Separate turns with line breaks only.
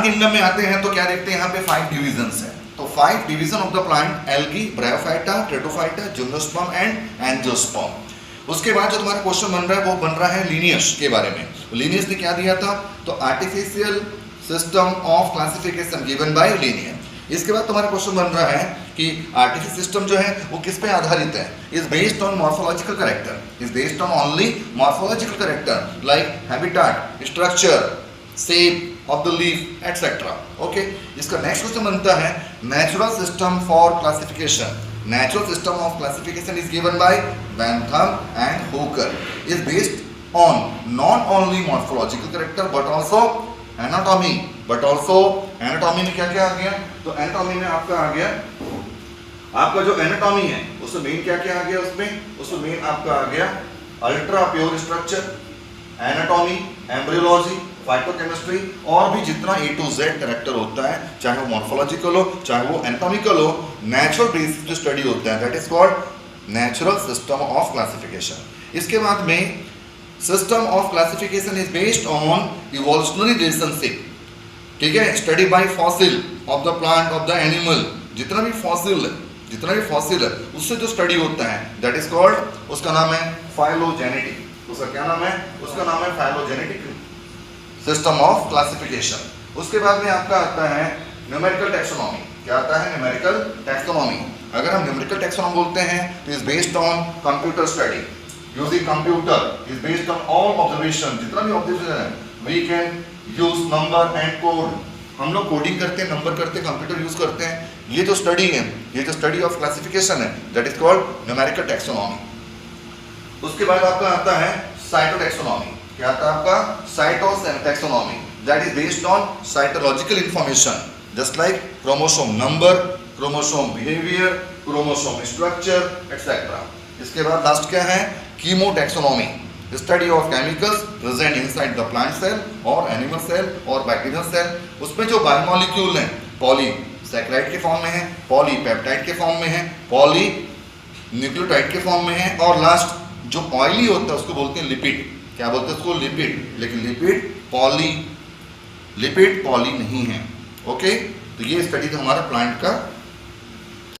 Plant kingdom में आते हैं तो क्या देखते हैं यहाँ पे 5 डिविजन्स हैं। तो 5 division of the plant, algae, bryophyta, pteridophyta, gymnosperm and angiosperm. उसके बाद जो तुम्हारा क्वेश्चन बन रहा है वो बन रहा है लीनियस के बारे में। लीनियस ने क्या दिया था, तो artificial system of classification given by linear. इसके बाद तुम्हारा क्वेश्चन बन रहा है कि आर्टिफिशियल सिस्टम जो है वो किस पे आधारित है, is based on morphological character, is based on only morphological character like habitat, structure, shape of the leaf etcetera. Okay, इसका नेक्स्ट क्वेश्चन बनता है natural system for classification. Natural system of classification is given by Bentham and Hooker, is based on not only morphological character but also anatomy. But also anatomy में क्या क्या आ गया, तो anatomy में आपका आ गया, आपका जो एनाटॉमी है उसमें मेन क्या क्या आ गया, उसमें मेन आपका आ गया ultra pure structure, anatomy, embryology, phytochemistry और भी जितना A to Z कैरेक्टर होता है, चाहे वो मॉर्फोलॉजिकल हो चाहे वो एनाटॉमिकल हो, नेचुरल बेसिस पे स्टडी होता है, that is called natural system of classification. इसके बाद में system of classification is based on evolutionary relationship, ठीक है, study bye fossil of the plant of the animal. जितना भी फॉसिल है उससे जो स्टडी होता है दैट इज कॉल्ड, उसका नाम है फाइलोजेनेटिक। उसका क्या नाम है, उसका नाम है फाइलोजेनेटिक सिस्टम ऑफ क्लासिफिकेशन। उसके बाद में आपका आता है न्यूमेरिकल टैक्सोनॉमी। क्या आता है, न्यूमेरिकल टैक्सोनॉमी। अगर हम न्यूमेरिकल टैक्सोनॉमी बोलते हैं तो is based on computer study, using computer, is based on all observation. जितना भी ऑब्जर्वेशन है we can use number and code. हम लोग कोडिंग करते हैं, नंबर करते हैं, कंप्यूटर यूज करते हैं। ये जो स्टडी है, ये जो स्टडी ऑफ क्लासिफिकेशन है that is called numerical taxonomy. उसके बाद आपका आता है साइटोटैक्सोनॉमी। क्या आता है आपका, cytotaxonomy, that is based on cytological information just like chromosome number, chromosome behaviour, chromosome structure etcetera. इसके बाद लास्ट क्या है, chemotaxonomy, study of chemicals present inside the plant cell और एनिमल सेल और बैक्टीरियल सेल। उसमें जो बायोमॉलिक्यूल हैं polysaccharide के फॉर्म में है, पॉलीपेप्टाइड के फॉर्म में है, पॉली न्यूक्लियोटाइड के फॉर्म में है, और लास्ट जो ऑयली होता है उसको बोलते हैं लिपिड। क्या बोलते हैं उसको, लिपिड। लेकिन लिपिड पॉली नहीं है। ओके, तो ये स्टडी था हमारा प्लांट का